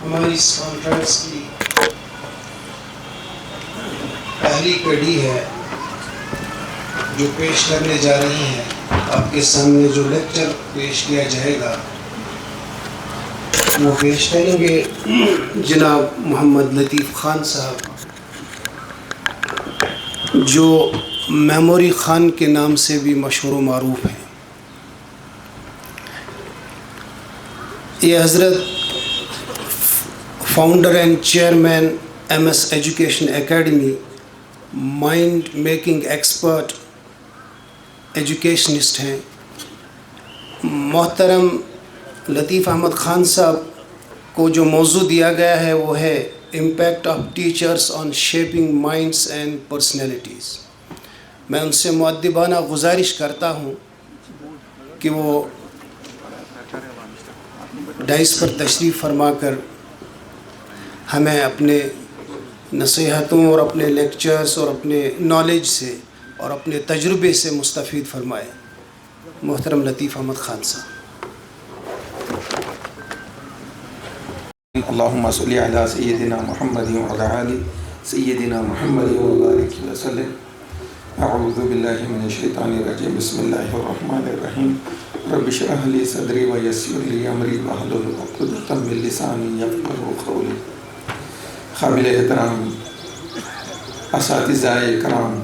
ہماری اس کانفرنس کی پہلی کڑی ہے جو پیش کرنے جا رہے ہیں. آپ کے سامنے جو لیکچر پیش کیا جائے گا وہ پیش کریں گے جناب محمد لطیف خان صاحب، جو میموری خان کے نام سے بھی مشہور و معروف ہیں. یہ حضرت founder and chairman M S education academy, mind making expert, educationist ہیں. محترم لطیف احمد خان صاحب کو جو موضوع دیا گیا ہے وہ ہے impact of teachers on shipping minds and personalities. میں ان سے مؤدبانہ گزارش کرتا ہوں کہ وہ ڈائس پر تشریف فرما کر ہمیں اپنے نصیحتوں اور اپنے لیکچرز اور اپنے نالج سے اور اپنے تجربے سے مستفید فرمائے. محترم لطیف احمد خان صاحب. اللہم صلی علی سیدنا محمد وعلی آل سیدنا محمد وبارک وسلم. اعوذ باللہ من الشیطان الرجیم. بسم اللہ الرحمن الرحیم. رب اشرح لی صدری ویسر لی امری واحلل عقدۃ من لسانی یفقہوا قولی. قابل احترام اساتذہ کرام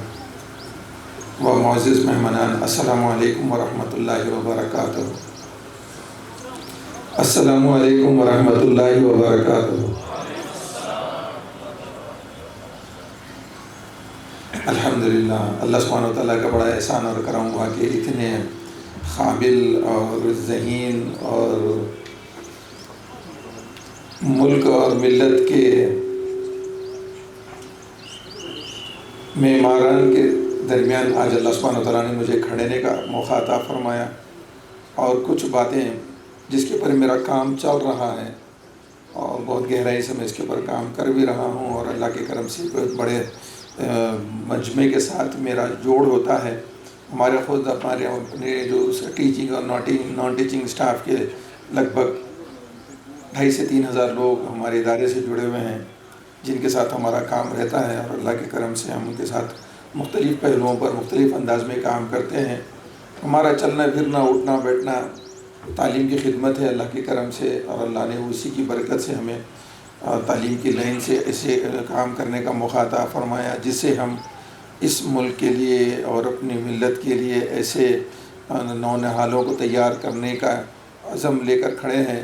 و معزز مہمانان، السلام علیکم ورحمۃ اللہ وبرکاتہ. السلام علیکم ورحمۃ اللہ وبرکاتہ. الحمدللہ، اللہ سبحانہ وتعالیٰ کا بڑا احسان اور کرم ہوا کہ اتنے قابل اور ذہین اور ملک اور ملت کے معماران کے درمیان آج اللہ سبحانہ وتعالیٰ نے مجھے کھڑنے کا موقع عطا فرمایا، اور کچھ باتیں جس کے اوپر میرا کام چل رہا ہے اور بہت گہرائی سے میں اس کے اوپر کام کر بھی رہا ہوں، اور اللہ کے کرم سے بہت بڑے مجمع کے ساتھ میرا جوڑ ہوتا ہے. ہمارے اپنے جو ٹیچنگ اور نان ٹیچنگ اسٹاف کے لگ بھگ 2,500 سے 3,000 لوگ ہمارے ادارے سے جڑے ہوئے ہیں، جن کے ساتھ ہمارا کام رہتا ہے، اور اللہ کے کرم سے ہم ان کے ساتھ مختلف پہلوؤں پر مختلف انداز میں کام کرتے ہیں. ہمارا چلنا پھرنا اٹھنا بیٹھنا تعلیم کی خدمت ہے اللہ کے کرم سے، اور اللہ نے اسی کی برکت سے ہمیں تعلیم کی لائن سے ایسے کام کرنے کا موقع عطا فرمایا، جس سے ہم اس ملک کے لیے اور اپنی ملت کے لیے ایسے نونہالوں کو تیار کرنے کا عزم لے کر کھڑے ہیں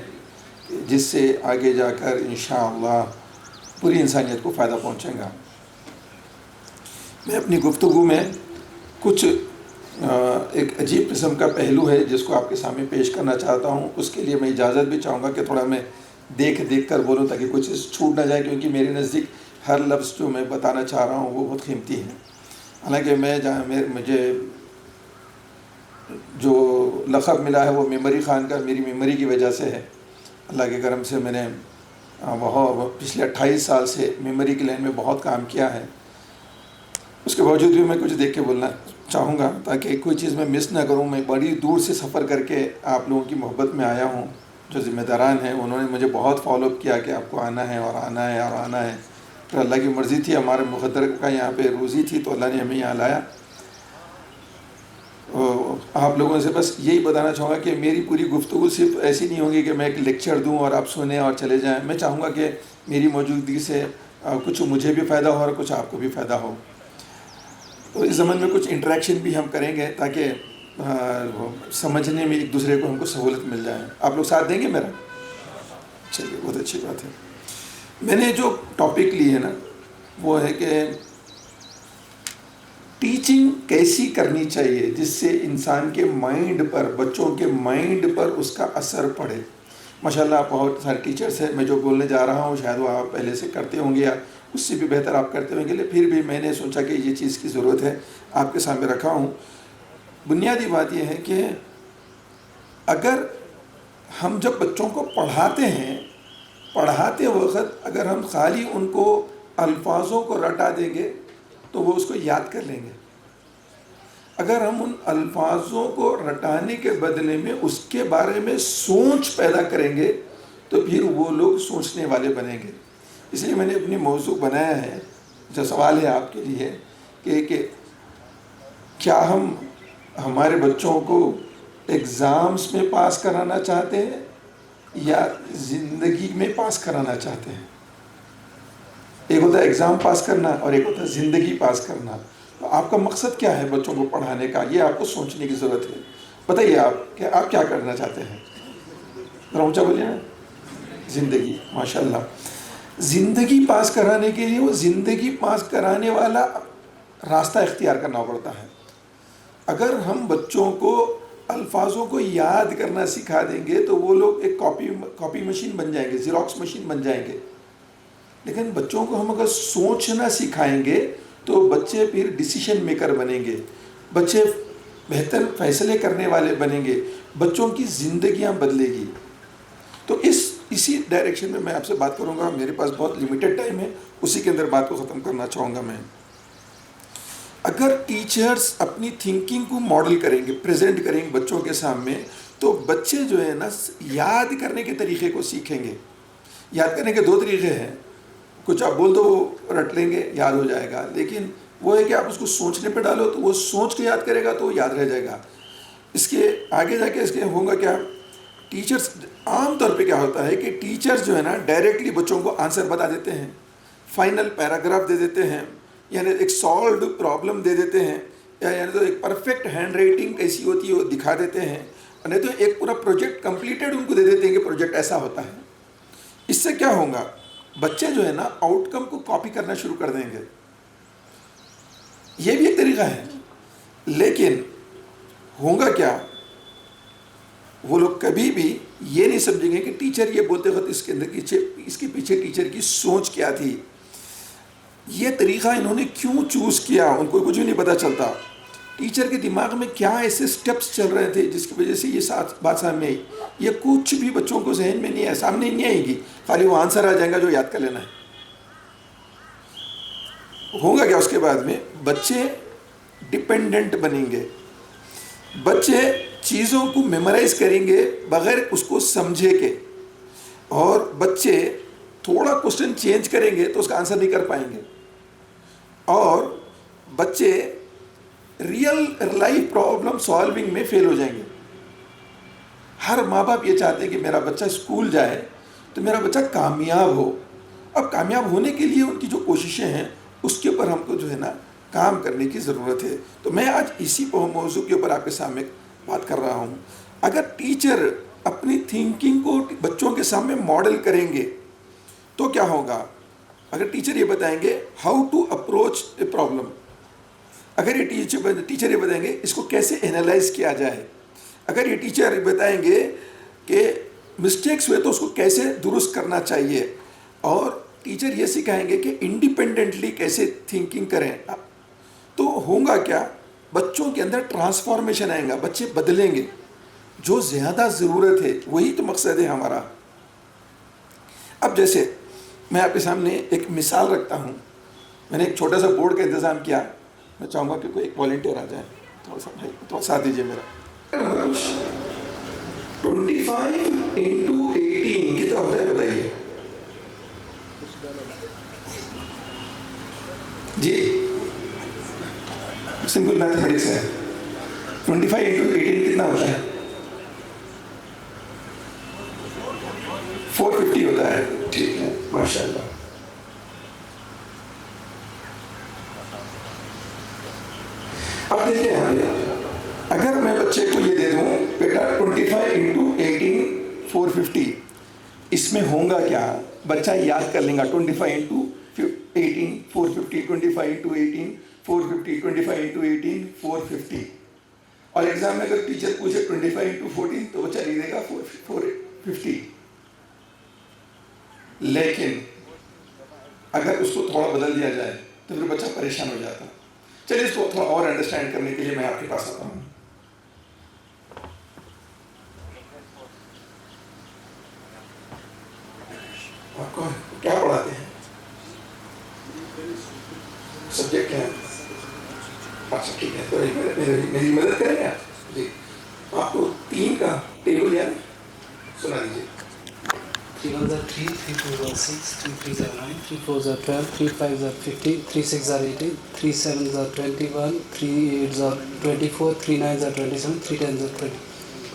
جس سے آگے جا کر انشاءاللہ پوری انسانیت کو فائدہ پہنچے گا. میں اپنی گفتگو میں کچھ ایک عجیب قسم کا پہلو ہے جس کو آپ کے سامنے پیش کرنا چاہتا ہوں. اس کے لیے میں اجازت بھی چاہوں گا کہ تھوڑا میں دیکھ کر بولوں تاکہ کچھ چیز چھوٹ نہ جائے، کیونکہ میرے نزدیک ہر لفظ جو میں بتانا چاہ رہا ہوں وہ بہت قیمتی ہے. حالانکہ مجھے جو لقب ملا ہے وہ میموری خان کا میری میموری کی وجہ سے ہے. اللہ کے کرم سے میں نے پچھلے 28 سال سے میموری کی لائن میں بہت کام کیا ہے. اس کے باوجود بھی میں کچھ دیکھ کے بولنا چاہوں گا تاکہ کوئی چیز میں مس نہ کروں. میں بڑی دور سے سفر کر کے آپ لوگوں کی محبت میں آیا ہوں. جو ذمہ داران ہیں انہوں نے مجھے بہت فالو اپ کیا کہ آپ کو آنا ہے اور آنا ہے اور آنا ہے. تو اللہ کی مرضی تھی، ہمارے مقدر کا یہاں پہ روزی تھی، تو اللہ نے ہمیں یہاں لایا. آپ لوگوں سے بس یہی بتانا چاہوں گا کہ میری پوری گفتگو صرف ایسی نہیں ہوگی کہ میں ایک لیکچر دوں اور آپ سنیں اور چلے جائیں. میں چاہوں گا کہ میری موجودگی سے کچھ مجھے بھی فائدہ ہو اور کچھ آپ کو بھی فائدہ ہو. تو اس زمن میں کچھ انٹریکشن بھی ہم کریں گے تاکہ سمجھنے میں ایک دوسرے کو ہم کو سہولت مل جائے. آپ لوگ ساتھ دیں گے میرا؟ چلیے، بہت اچھی بات ہے. میں نے جو ٹاپک لی ہے نا وہ ہے کہ ٹیچنگ کیسی کرنی چاہیے جس سے انسان کے مائنڈ پر، بچوں کے مائنڈ پر اس کا اثر پڑے. ماشاءاللہ آپ بہت سارے ٹیچرس ہیں. میں جو بولنے جا رہا ہوں شاید وہ آپ پہلے سے کرتے ہوں گے یا اس سے بھی بہتر آپ کرتے ہوں گے، پھر بھی میں نے سوچا کہ یہ چیز کی ضرورت ہے، آپ کے سامنے رکھا ہوں. بنیادی بات یہ ہے کہ اگر ہم جب بچوں کو پڑھاتے ہیں، پڑھاتے وقت اگر ہم خالی ان کو الفاظوں کو رٹا دیں گے تو وہ اس کو یاد کر لیں گے. اگر ہم ان الفاظوں کو رٹانے کے بدلے میں اس کے بارے میں سوچ پیدا کریں گے تو پھر وہ لوگ سوچنے والے بنیں گے. اس لیے میں نے اپنی موضوع بنایا ہے. جو سوال ہے آپ کے لیے کہ کیا ہم ہمارے بچوں کو ایگزامس میں پاس کرانا چاہتے ہیں یا زندگی میں پاس کرانا چاہتے ہیں؟ ایک ہوتا ہے ایگزام پاس کرنا اور ایک ہوتا ہے زندگی پاس کرنا. تو آپ کا مقصد کیا ہے بچوں کو پڑھانے کا؟ یہ آپ کو سوچنے کی ضرورت ہے. بتائیے آپ کہ آپ کیا کرنا چاہتے ہیں؟ ذرا اونچا بولیے نا. زندگی. ماشاء اللہ. زندگی پاس کرانے کے لیے وہ زندگی پاس کرانے والا راستہ اختیار کرنا پڑتا ہے. اگر ہم بچوں کو الفاظوں کو یاد کرنا سکھا دیں گے تو وہ لوگ ایک کاپی مشین بن جائیں گے، زیروکس مشین بن جائیں گے. لیکن بچوں کو ہم اگر سوچنا سکھائیں گے تو بچے پھر ڈیسیشن میکر بنیں گے، بچے بہتر فیصلے کرنے والے بنیں گے، بچوں کی زندگیاں بدلے گی. تو اسی ڈائریکشن میں میں آپ سے بات کروں گا. میرے پاس بہت لمیٹڈ ٹائم ہے، اسی کے اندر بات کو ختم کرنا چاہوں گا میں. اگر ٹیچرز اپنی تھنکنگ کو ماڈل کریں گے، پریزنٹ کریں گے بچوں کے سامنے، تو بچے جو ہے نا یاد کرنے کے طریقے کو سیکھیں گے. یاد کرنے کے دو طریقے ہیں. کچھ آپ بول دو وہ رٹ لیں گے، یاد ہو جائے گا. لیکن وہ ہے کہ آپ اس کو سوچنے پہ ڈالو تو وہ سوچ کے یاد کرے گا تو وہ یاد رہ جائے گا. اس کے آگے جا کے اس کے ہوگا کیا؟ ٹیچرز عام طور پہ کیا ہوتا ہے کہ ٹیچرز جو ہے نا ڈائریکٹلی بچوں کو آنسر بتا دیتے ہیں، فائنل پیراگراف دے دیتے ہیں، یعنی ایک سالوڈ پرابلم دے دیتے ہیں، یا یعنی تو ایک پرفیکٹ ہینڈ رائٹنگ کیسی ہوتی ہے وہ دکھا دیتے ہیں، نہیں تو ایک پورا پروجیکٹ کمپلیٹڈ ان کو دے دیتے ہیں کہ پروجیکٹ ایسا ہوتا ہے. اس سے کیا ہوگا؟ بچے جو ہے نا آؤٹ کم کو کاپی کرنا شروع کر دیں گے. یہ بھی ایک طریقہ ہے. لیکن ہوگا کیا؟ وہ لوگ کبھی بھی یہ نہیں سمجھیں گے کہ ٹیچر یہ بولتے وقت اس کے اندر اس کے پیچھے ٹیچر کی سوچ کیا تھی، یہ طریقہ انہوں نے کیوں چوز کیا، ان کو کچھ بھی نہیں پتہ چلتا. ٹیچر کے دماغ میں کیا ایسے سٹیپس چل رہے تھے جس کی وجہ سے یہ بات سامنے آئی، یہ کچھ بھی بچوں کو ذہن میں نہیں ہے، سامنے نہیں آئے گی. خالی وہ آنسر آ جائے گا جو یاد کر لینا ہے. ہوگا کیا اس کے بعد میں؟ بچے ڈپینڈنٹ بنیں گے. بچے چیزوں کو میمورائز کریں گے بغیر اس کو سمجھے کے، اور بچے تھوڑا کوسچن چینج کریں گے تو اس کا آنسر نہیں کر پائیں گے. اور بچے ریئل لائف پرابلم سالونگ میں فیل ہو جائیں گے. ہر ماں باپ یہ چاہتے ہیں کہ میرا بچہ اسکول جائے تو میرا بچہ کامیاب ہو. اب کامیاب ہونے کے لیے ان کی جو کوششیں ہیں اس کے اوپر ہم کو جو ہے نا کام کرنے کی ضرورت ہے. تو میں آج اسی موضوع کے اوپر آپ کے سامنے بات کر رہا ہوں. اگر ٹیچر اپنی تھنکنگ کو بچوں کے سامنے ماڈل کریں گے تو کیا ہوگا؟ اگر ٹیچر یہ بتائیں گے how to approach a problem, اگر یہ ٹیچر یہ بتائیں گے اس کو کیسے انالائز کیا جائے، اگر یہ ٹیچر بتائیں گے کہ مسٹیکس ہوئے تو اس کو کیسے درست کرنا چاہیے، اور ٹیچر یہ سکھائیں گے کہ انڈیپینڈنٹلی کیسے تھنکنگ کریں، تو ہوگا کیا؟ بچوں کے اندر ٹرانسفارمیشن آئے گا، بچے بدلیں گے. جو زیادہ ضرورت ہے وہی تو مقصد ہے ہمارا. اب جیسے میں آپ کے سامنے ایک مثال رکھتا ہوں. میں نے ایک چھوٹا سا بورڈ کا انتظام کیا. میں چاہوں گا کہ کوئی ایک والنٹیئر آ جائے، تھوڑا سا بھائی تو ساتھ دیجیے میرا. 25 into 18 کتنا ہوتا ہے بتائیے جی؟ سمپل میتھمیٹکس ہے. 25 into 18 کتنا ہوتا ہے؟ 450 ہوتا ہے. ٹھیک ہے، ماشاء اللہ. اب دیکھیں اگر میں بچے کو یہ دے دوں بیٹا 25 into 18 450، اس میں ہوگا کیا؟ بچہ یاد کر لیں گا 25 into 18 450، 25 into 18 450، 25 into 18 450. اور ایگزام میں اگر ٹیچر پوچھے 25 into 14 تو بچہ لکھ دے گا 450. لیکن اگر اس کو تھوڑا بدل دیا جائے تو پھر بچہ پریشان ہو جاتا. چلیے اس کو تھوڑا اور انڈرسٹینڈ کرنے کے لیے میں آپ کے پاس آتا ہوں. آپ کو کیا پڑھاتے ہیں؟ سبجیکٹ کیا ہے؟ اچھا ٹھیک ہے، تو میری مدد کریں گے آپ؟ جی آپ کو 3 کا ٹیبل یاد سنا دیجیے. 3 1s are 3, 3 2s are 6, 3 3s are 9, 3 4s are 12, 3 5s are 50, 3 6s are 18, 3 7s are 21, 3 8s are 24, 3 9s are 27, 3 10s are 30.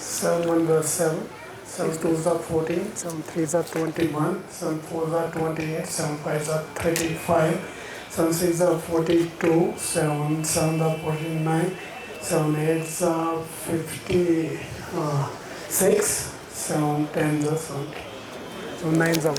7 1s are 7, 7 2s are 14, 7 3s are 21, 7 4s are 28, 7 5s are 35, 7 6s are 42, 7 7s are 49, 7 8s are 56, 7 10s are 70, 7 9s are 100.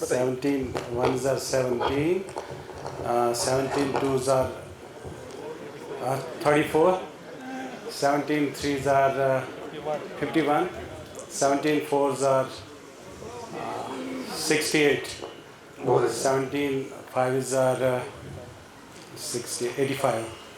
17 1s are 17, 17 2s are 34, 17 3s are 51, 17 4s are 68, 17 5s are 85.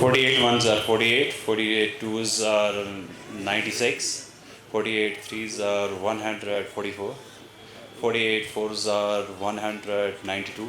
48 1s are 48, 48 2s are 96, 48 3s are 144, 48 4s are 192.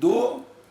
2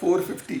450।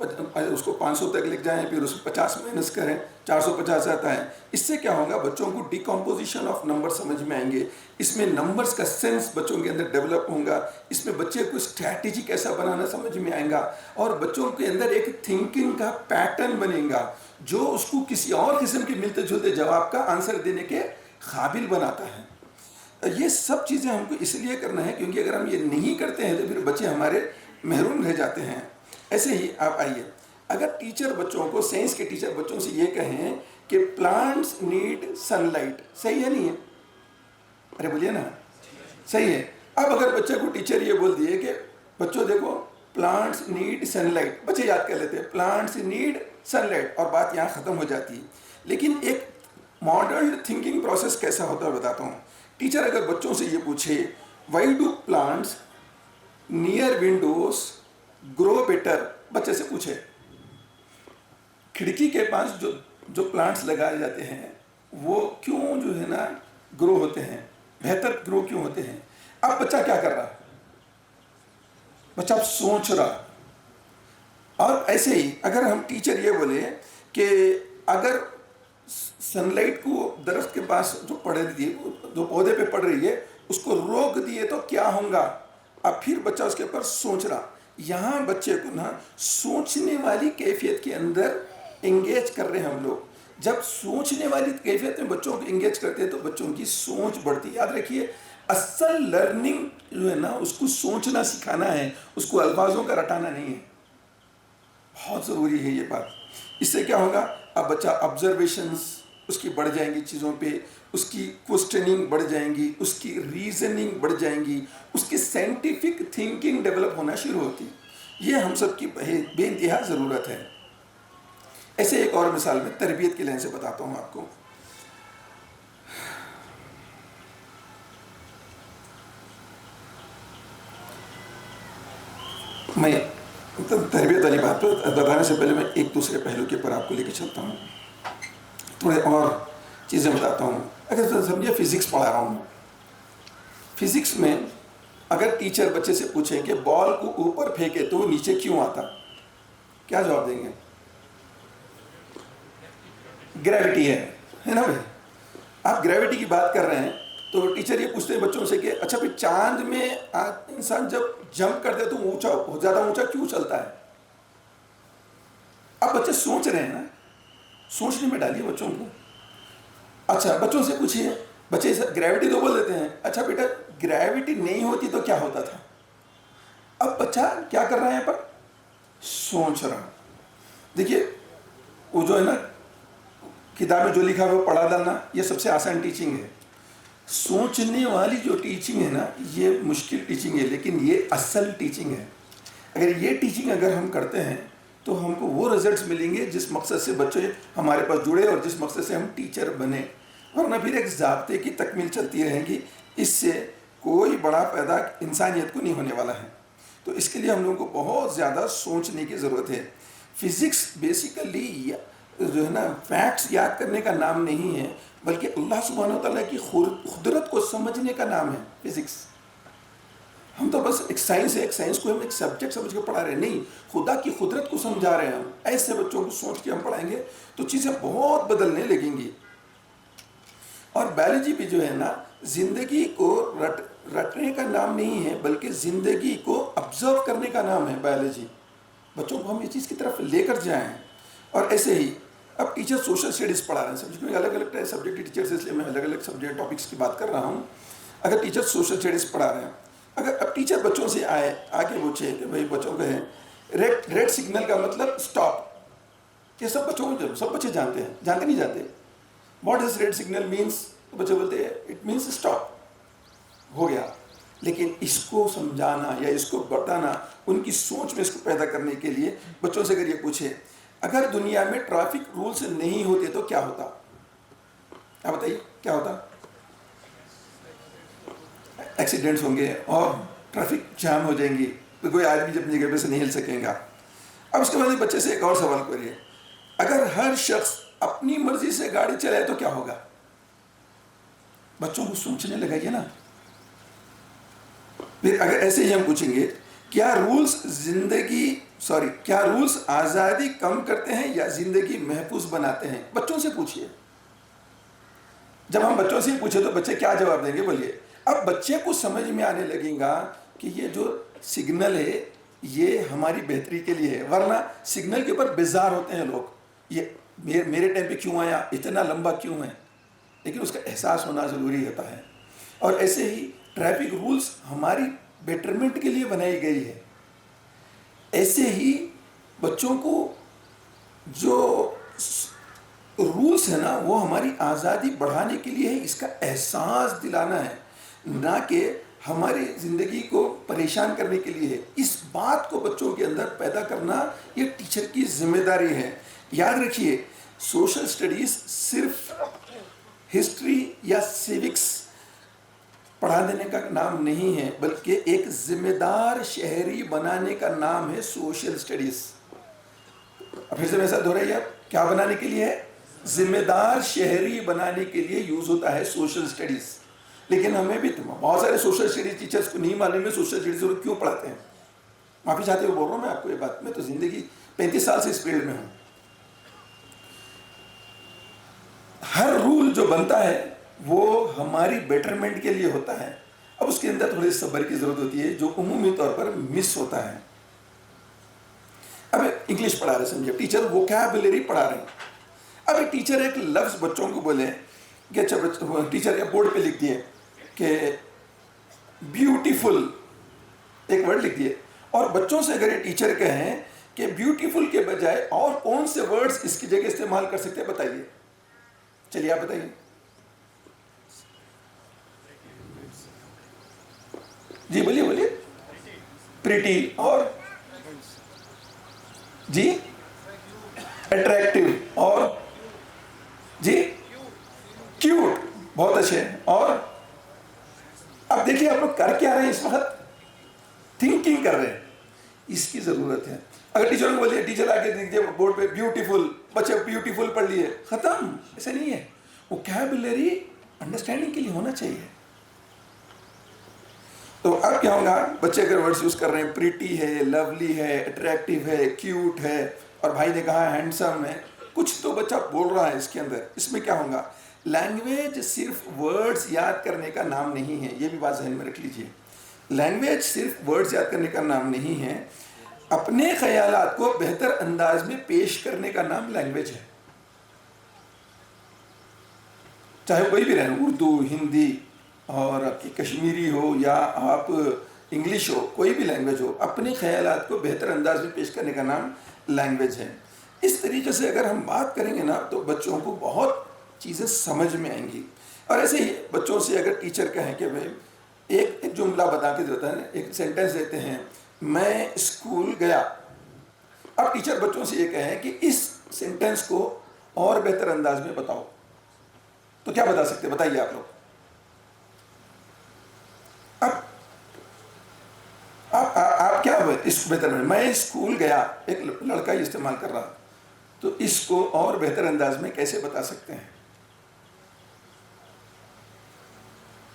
اس کو 500 تک لکھ جائیں، پھر اس کو 50 minus کریں، 450 آتا ہے. اس سے کیا ہوگا، بچوں کو ڈیکمپوزیشن آف نمبر سمجھ میں آئیں گے، اس میں نمبرز کا سینس بچوں کے اندر ڈیولپ ہوگا، اس میں بچے کو اسٹریٹجی کیسا بنانا سمجھ میں آئے گا، اور بچوں کے اندر ایک تھنکنگ کا پیٹرن بنے گا جو اس کو کسی اور قسم کے ملتے جلتے جواب کا آنسر دینے کے قابل بناتا ہے. یہ سب چیزیں ہم کو اس لیے کرنا ہے کیونکہ اگر ہم یہ نہیں کرتے ہیں تو پھر بچے ہمارے محروم رہ جاتے ہیں. ایسے ہی آپ آئیے، اگر ٹیچر بچوں کو، سائنس کے ٹیچر بچوں سے یہ کہیں کہ پلانٹس نیڈ سن لائٹ، صحیح ہے نہیں ہے؟ ارے بولیے نا، صحیح ہے. اب اگر بچے کو ٹیچر یہ بول دیے کہ بچوں دیکھو پلانٹس نیڈ سن لائٹ، بچے یاد کر لیتے ہیں پلانٹس نیڈ سن لائٹ، اور بات یہاں ختم ہو جاتی ہے. لیکن ایک ماڈرن تھنکنگ پروسیس کیسا ہوتا ہے بتاتا ہوں. ٹیچر اگر بچوں سے یہ پوچھے why do plants near windows grow better, بچے سے پوچھے کھڑکی کے پاس جو پلانٹس لگائے جاتے ہیں وہ کیوں جو ہے نا گرو ہوتے ہیں، بہتر گرو کیوں ہوتے ہیں. اب بچہ کیا کر رہا، بچہ اب سوچ رہا. اور ایسے ہی اگر ہم ٹیچر یہ بولے کہ اگر سن لائٹ کو درخت کے پاس جو پودے پہ پڑ رہی ہے اس کو روک دیے تو کیا ہوگا، اب پھر بچہ اس کے اوپر سوچ رہا. یہاں بچے کو نا سوچنے والی کیفیت کے اندر انگیج کر رہے ہیں ہم لوگ. جب سوچنے والی کیفیت میں بچوں کو انگیج کرتے ہیں تو بچوں کی سوچ بڑھتی. یاد رکھیے اصل لرننگ جو ہے نا اس کو سوچنا سکھانا ہے، اس کو الفاظوں کا رٹانا نہیں ہے. بہت ضروری ہے یہ بات. اس سے کیا ہوگا، اب بچہ آبزرویشنز اس کی بڑھ جائیں گی چیزوں پہ، اس کی کوسچننگ بڑھ جائیں گی، اس کی ریزننگ بڑھ جائیں گی، اس کی سائنٹیفک تھنکنگ ڈیولپ ہونا شروع ہوتی. یہ ہم سب کی بے انتہا ضرورت ہے. ایسے ایک اور مثال میں تربیت کے لحاظ سے بتاتا ہوں آپ کو. میں تربیت والی بات پر بتانے سے پہلے میں ایک دوسرے پہلو کے اوپر آپ کو لے کے چلتا ہوں، تھوڑے اور چیزیں بتاتا ہوں. اگر سمجھے فزکس پڑھا رہا ہوں، فزکس میں اگر ٹیچر بچے سے پوچھیں کہ بال کو اوپر پھینکے تو وہ نیچے کیوں آتا، کیا جواب دیں گے؟ گریوٹی ہے نا بھائی. آپ گریوٹی کی بات کر رہے ہیں تو ٹیچر یہ پوچھتے ہیں بچوں سے کہ اچھا پھر چاند میں انسان جب جمپ کرتے تو اونچا زیادہ اونچا کیوں چلتا ہے؟ اب بچے سوچ رہے ہیں نا، سوچنے میں ڈالیے بچوں کو. اچھا بچوں سے پوچھیے، بچے گریوٹی تو بول دیتے ہیں، اچھا بیٹا گریوٹی نہیں ہوتی تو کیا ہوتا تھا؟ اب بچہ کیا کر رہا ہے یہاں پر، سوچ رہا. دیکھیے وہ جو ہے نا کتاب میں جو لکھا ہے وہ پڑھا ڈالنا یہ سب سے آسان ٹیچنگ ہے. سوچنے والی جو ٹیچنگ ہے نا یہ مشکل ٹیچنگ ہے، لیکن یہ اصل ٹیچنگ ہے. اگر یہ ٹیچنگ اگر ہم کرتے ہیں تو ہم کو وہ رزلٹس ملیں گے جس مقصد سے بچے ہمارے پاس جڑے اور جس مقصد سے ہم ٹیچر بنے. ورنہ پھر ایک ضابطے کی تکمیل چلتی رہے گی، اس سے کوئی بڑا پیدا انسانیت کو نہیں ہونے والا ہے. تو اس کے لیے ہم لوگوں کو بہت زیادہ سوچنے کی ضرورت ہے. فزکس بیسیکلی جو ہے نا فیکٹس یاد کرنے کا نام نہیں ہے، بلکہ اللہ سبحانہ و تعالیٰ کی قدرت کو سمجھنے کا نام ہے فزکس. ہم تو بس ایک سائنس ہے، ایک سائنس کو ہم ایک سبجیکٹ سمجھ کے پڑھا رہے ہیں، نہیں، خدا کی قدرت کو سمجھا رہے ہیں ہم. ایسے بچوں کو سوچ کے ہم پڑھائیں گے تو چیزیں بہت بدلنے لگیں گی. اور بایولوجی بھی جو ہے نا زندگی کو رٹنے کا نام نہیں ہے بلکہ زندگی کو آبزرو کرنے کا نام ہے بایولوجی. بچوں کو ہم یہ چیز کی طرف لے کر جائیں. اور ایسے ہی اب ٹیچر سوشل اسٹڈیز پڑھا رہے ہیں، سمجھ میں الگ الگ سبجیکٹ کے ٹیچرس، اس لیے میں الگ الگ سبجیکٹ ٹاپکس کی بات کر رہا ہوں. اگر ٹیچر سوشل اسٹڈیز پڑھا رہے ہیں، اگر اب ٹیچر بچوں سے آگے پوچھے کہ بھائی بچوں کو ہے ریڈ سگنل کا مطلب اسٹاپ، یہ سب بچوں کو سب بچے جانتے ہیں، جانتے نہیں جانتے. What is red signal means, تو بچے بولتے ہیں اٹ مینس اسٹاپ، ہو گیا. لیکن اس کو سمجھانا یا اس کو بتانا، ان کی سوچ میں اس کو پیدا کرنے کے لیے بچوں سے اگر یہ پوچھے اگر دنیا میں ٹریفک رولز نہیں ہوتے تو کیا ہوتا، آپ بتائیے کیا ہوتا؟ ایکسیڈنٹس ہوں گے اور ٹریفک جام ہو جائیں گی، تو کوئی آدمی جب اپنی جگہ سے نہیں ہل سکیں گا. اب اس کے بعد بچے سے ایک اور سوال کریے، اگر ہر شخص اپنی مرضی سے گاڑی چلائے تو کیا ہوگا؟ بچوں کو سوچنے لگائیے نا. پھر اگر ایسے ہی ہم پوچھیں گے کیا رولز آزادی کم کرتے ہیں یا زندگی محفوظ بناتے ہیں؟ بچوں سے پوچھئے. جب ہم بچوں سے پوچھے تو بچے کیا جواب دیں گے بولیے. اب بچے کو سمجھ میں آنے لگے گا کہ یہ جو سگنل ہے یہ ہماری بہتری کے لیے ہے، ورنہ سگنل کے اوپر بیزار ہوتے ہیں لوگ، یہ میرے ٹائم پہ کیوں آیا، اتنا لمبا کیوں ہے. لیکن اس کا احساس ہونا ضروری ہوتا ہے. اور ایسے ہی ٹریفک رولز ہماری بیٹرمنٹ کے لیے بنائی گئی ہے. ایسے ہی بچوں کو جو رولز ہے نا وہ ہماری آزادی بڑھانے کے لیے ہے، اس کا احساس دلانا ہے، نہ کہ ہماری زندگی کو پریشان کرنے کے لیے ہے. اس بات کو بچوں کے اندر پیدا کرنا یہ ٹیچر کی ذمہ داری ہے. یاد رکھیے سوشل سٹڈیز صرف ہسٹری یا سیوکس پڑھا دینے کا نام نہیں ہے، بلکہ ایک ذمہ دار شہری بنانے کا نام ہے سوشل سٹڈیز. پھر سے میرے ساتھ دہرائیے، آپ کیا بنانے کے لیے ہے؟ ذمہ دار شہری بنانے کے لیے یوز ہوتا ہے سوشل سٹڈیز. لیکن ہمیں بھی بہت سارے سوشل سٹڈیز ٹیچرز کو نہیں معلوم ہے سوشل سٹڈیز کیوں پڑھاتے ہیں. معافی چاہتے ہوئے بول رہا ہوں میں آپ کو یہ بات، میں تو زندگی 35 سال سے اس فیلڈ میں ہوں. ہر رول جو بنتا ہے وہ ہماری بیٹرمنٹ کے لیے ہوتا ہے. اب اس کے اندر تھوڑی صبر کی ضرورت ہوتی ہے جو عمومی طور پر مس ہوتا ہے. اب انگلش پڑھا رہے سمجھے ٹیچر ووکیبلری پڑھا رہے ہیں. اب ایک ٹیچر ایک لفظ بچوں کو بولے کہ اچھا ٹیچر یا بورڈ پہ لکھ دیے کہ بیوٹیفل ایک ورڈ لکھ دیے، اور بچوں سے اگر یہ ٹیچر کہیں کہ بیوٹیفل کے بجائے اور کون سے ورڈز اس کی جگہ استعمال کر سکتے ہیں بتائیے. چلیے آپ بتائیے. جی بولیے بولیے. پریٹی اور جی اٹریکٹیو اور جی کیوٹ، بہت اچھے. اور اب دیکھیے آپ لوگ کر کیا رہے ہیں اس وقت؟ تھنکنگ کر رہے ہیں. اس کی ضرورت ہے. اگر ٹیچر کو بولیے ٹیچر آگے دیکھیے بورڈ پہ بیوٹیفل، بچے بیوٹیفل پڑھ لیے، ختم. ایسا نہیں ہے. ووکیبلری انڈرسٹینڈنگ کے لیے ہونا چاہیے. تو اب کیا ہوگا، بچے اگر ورڈز یوز کر رہے ہیں پریٹی ہے، لولی ہے، اٹریکٹیو ہے، کیوٹ ہے، اور بھائی نے کہا ہینڈسم ہے، کچھ تو بچہ بول رہا ہے اس کے اندر. اس میں کیا ہوگا، لینگویج صرف ورڈز یاد کرنے کا نام نہیں ہے. یہ بھی بات ذہن میں رکھ لیجئے. لینگویج صرف ورڈز یاد کرنے کا نام نہیں ہے، اپنے خیالات کو بہتر انداز میں پیش کرنے کا نام لینگویج ہے. چاہے کوئی بھی رہے، اردو، ہندی، اور آپ کی کشمیری ہو یا آپ انگلش ہو، کوئی بھی لینگویج ہو، اپنے خیالات کو بہتر انداز میں پیش کرنے کا نام لینگویج ہے. اس طریقے سے اگر ہم بات کریں گے نا تو بچوں کو بہت چیزیں سمجھ میں آئیں گی. اور ایسے ہی بچوں سے اگر ٹیچر کہیں کہ بھائی ایک جملہ بتا کے دیتا ہے، ایک سینٹنس دیتے ہیں، میں اسکول گیا. اب ٹیچر بچوں سے یہ کہیں کہ اس سینٹنس کو اور بہتر انداز میں بتاؤ، تو کیا بتا سکتے؟ بتائیے آپ لوگ. اب آپ کیا اس بہتر میں اسکول گیا، ایک لڑکا ہی استعمال کر رہا، تو اس کو اور بہتر انداز میں کیسے بتا سکتے ہیں؟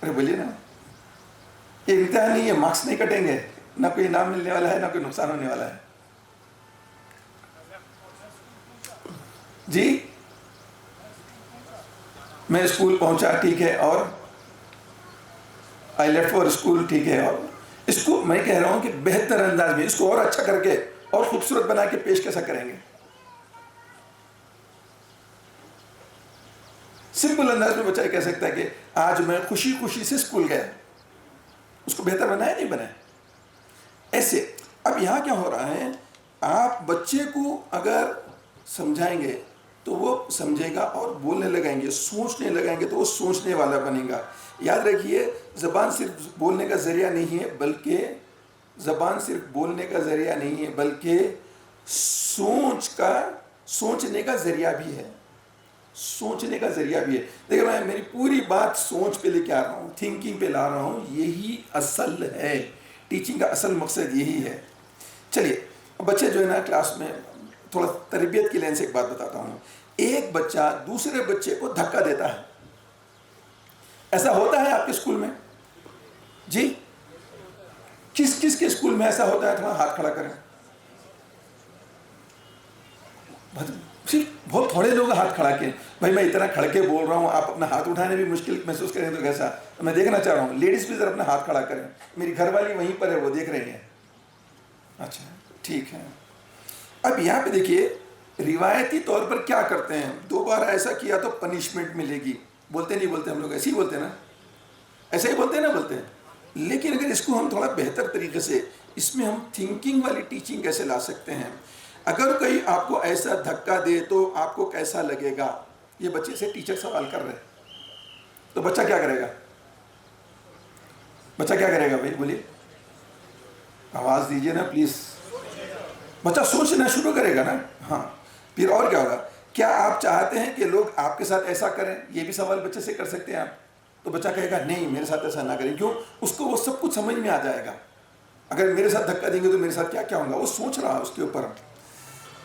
ارے بولیے نا. یہ امتحان نہیں ہے، مارکس نہیں کٹیں گے، نہ کوئی انعام ملنے والا ہے نہ کوئی نقصان ہونے والا ہے. جی میں اسکول پہنچا، ٹھیک ہے، اور آئی لیفٹ فار اسکول، ٹھیک ہے. اور اس کو میں کہہ رہا ہوں کہ بہتر انداز میں اس کو اور اچھا کر کے اور خوبصورت بنا کے پیش کیسا کریں گے؟ سمپل انداز میں بچہ کہہ سکتا ہے کہ آج میں خوشی خوشی سے اسکول گیا. اس کو بہتر بنایا نہیں بنایا؟ ایسے اب یہاں کیا ہو رہا ہے، آپ بچے کو اگر سمجھائیں گے تو وہ سمجھے گا اور بولنے لگائیں گے، سوچنے لگائیں گے تو وہ سوچنے والا بنے گا. یاد رکھیے زبان صرف بولنے کا ذریعہ نہیں ہے، بلکہ زبان صرف بولنے کا ذریعہ نہیں ہے بلکہ سوچنے کا ذریعہ بھی ہے. سوچنے کا ذریعہ بھی ہے. دیکھیں میں میری پوری بات سوچ پہ لے کے آ رہا ہوں، تھنکنگ پہ لا رہا ہوں. یہی اصل ہے، ٹیچنگ کا اصل مقصد یہی ہے. چلیے بچے جو ہے نا کلاس میں، تھوڑا تربیت کی لائن سے ایک بات بتاتا ہوں. ایک بچہ دوسرے بچے کو دھکا دیتا ہے، ایسا ہوتا ہے آپ کے اسکول میں؟ جی کس کس کے اسکول میں ایسا ہوتا ہے؟ تھوڑا ہاتھ کھڑا کریں. صرف بہت تھوڑے لوگ ہاتھ کھڑا کیے. بھائی میں اتنا کھڑ کے بول رہا ہوں, آپ اپنا ہاتھ اٹھانے بھی مشکل محسوس کریں تو کیسا؟ میں دیکھنا چاہ رہا ہوں لیڈیز بھی ذرا اپنا ہاتھ کھڑا کریں. میری گھر والی وہیں پر ہے, وہ دیکھ رہی ہیں. اچھا ٹھیک ہے. اب یہاں پہ دیکھیے روایتی طور پر کیا کرتے ہیں, 2 بار ایسا کیا تو پنشمنٹ ملے گی. بولتے نہیں بولتے ہم لوگ ایسے ہی بولتے ہیں نا, ایسے ہی بولتے ہیں نا, بولتے ہیں. لیکن اگر اس کو ہم تھوڑا بہتر طریقے سے, اس میں ہم تھنکنگ والی ٹیچنگ کیسے لا سکتے ہیں. اگر کوئی آپ کو ایسا دھکا دے تو آپ کو کیسا لگے گا؟ یہ بچے سے ٹیچر سوال کر رہے ہیں, تو بچہ کیا کرے گا؟ بچہ کیا کرے گا بھائی بولیے, آواز دیجئے نا پلیز. بچہ سوچنا شروع کرے گا نا. ہاں پھر اور کیا ہوگا؟ کیا آپ چاہتے ہیں کہ لوگ آپ کے ساتھ ایسا کریں؟ یہ بھی سوال بچے سے کر سکتے ہیں آپ. تو بچہ کہے گا نہیں میرے ساتھ ایسا نہ کریں. کیوں؟ اس کو وہ سب کچھ سمجھ میں آ جائے گا. اگر میرے ساتھ دھکا دیں گے تو میرے ساتھ کیا کیا ہوگا, وہ سوچ رہا ہے اس کے اوپر.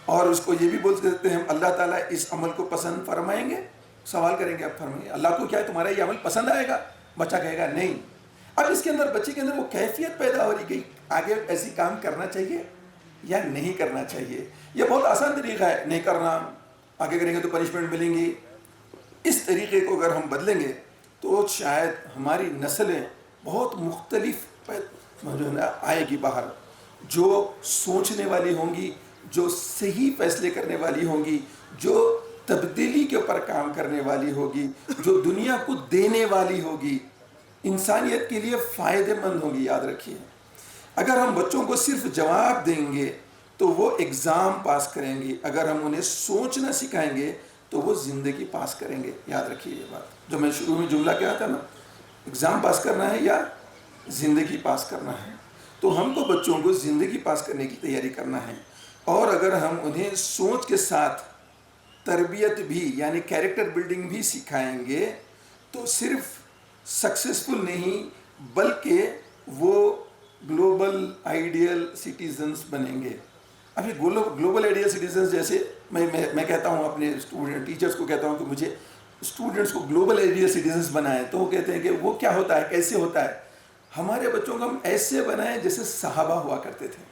اور اس کو یہ بھی بول سکتے ہیں اللہ تعالیٰ اس عمل کو پسند فرمائیں گے. سوال کریں گے آپ, فرمائیں اللہ کو کیا ہے تمہارا یہ عمل پسند آئے گا؟ بچہ کہے گا نہیں. اب اس کے اندر بچے کے اندر وہ کیفیت پیدا ہو رہی گئی, آگے ایسی کام کرنا چاہیے یا نہیں کرنا چاہیے. یہ بہت آسان طریقہ ہے, نہیں کرنا, آگے کریں گے تو پنشمنٹ ملیں گی. اس طریقے کو اگر ہم بدلیں گے تو شاید ہماری نسلیں بہت مختلف آئے گی باہر, جو سوچنے والی ہوں گی, جو صحیح فیصلے کرنے والی ہوں گی, جو تبدیلی کے اوپر کام کرنے والی ہوگی, جو دنیا کو دینے والی ہوگی, انسانیت کے لیے فائدہ مند ہوگی. یاد رکھیے اگر ہم بچوں کو صرف جواب دیں گے تو وہ ایگزام پاس کریں گے, اگر ہم انہیں سوچنا سکھائیں گے تو وہ زندگی پاس کریں گے. یاد رکھیے یہ بات, جو میں شروع میں جملہ کہا تھا نا, ایگزام پاس کرنا ہے یا زندگی پاس کرنا ہے. تو ہم کو بچوں کو زندگی پاس کرنے کی تیاری کرنا ہے. اور اگر ہم انہیں سوچ کے ساتھ تربیت بھی یعنی کیریکٹر بلڈنگ بھی سکھائیں گے تو صرف سکسیسفل نہیں بلکہ وہ گلوبل آئیڈیل سٹیزنز بنیں گے. ابھی گلوبل آئیڈیل سٹیزنز جیسے میں کہتا ہوں اپنے ٹیچرز کو کہتا ہوں کہ مجھے اسٹوڈنٹس کو گلوبل آئیڈیل سٹیزنز بنائیں, تو وہ کہتے ہیں کہ وہ کیا ہوتا ہے, کیسے ہوتا ہے. ہمارے بچوں کو ہم ایسے بنائیں جیسے صحابہ ہوا کرتے تھے.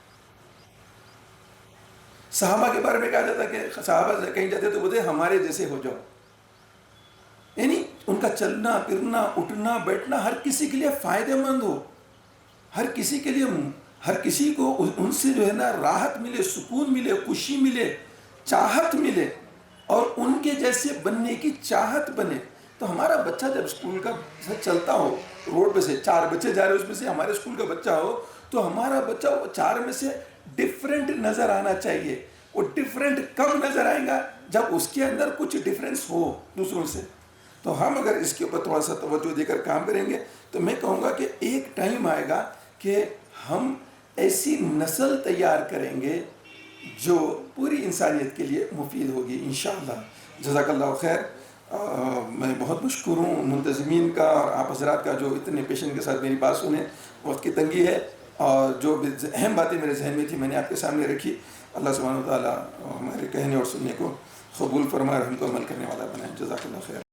صحابہ کے بارے میں کہا جاتا ہے کہ صحابہ کہیں جاتے تو بولتے ہمارے جیسے ہو جاؤ. یعنی ان کا چلنا پھرنا اٹھنا بیٹھنا ہر کسی کے لیے فائدہ مند ہو, ہر کسی کے لیے, ہر کسی کو ان سے جو ہے نا راحت ملے, سکون ملے, خوشی ملے, چاہت ملے, اور ان کے جیسے بننے کی چاہت بنے. تو ہمارا بچہ جب اسکول کا چلتا ہو, روڈ پہ سے 4 بچے جا رہے ہیں اس میں سے ہمارے اسکول کا بچہ ہو, تو ہمارا بچہ وہ 4 میں سے ڈفرینٹ نظر آنا چاہیے. وہ ڈفرینٹ کب نظر آئے گا؟ جب اس کے اندر کچھ ڈفرینس ہو دوسروں سے. تو ہم اگر اس کے اوپر تھوڑا سا توجہ دے کر کام کریں گے تو میں کہوں گا کہ ایک ٹائم آئے گا کہ ہم ایسی نسل تیار کریں گے جو پوری انسانیت کے لیے مفید ہوگی انشاءاللہ. جزاک اللہ خیر. میں بہت مشکور ہوں منتظمین کا اور آپ حضرات کا جو اتنے پیشن کے ساتھ میری بات سنیں. وقت کی تنگی ہے اور جو اہم باتیں میرے ذہن میں تھی میں نے آپ کے سامنے رکھی. اللہ سبحانہ و تعالیٰ ہمارے کہنے اور سننے کو قبول فرمائے اور ہم کو عمل کرنے والا بنائے. جزاک اللہ خیر.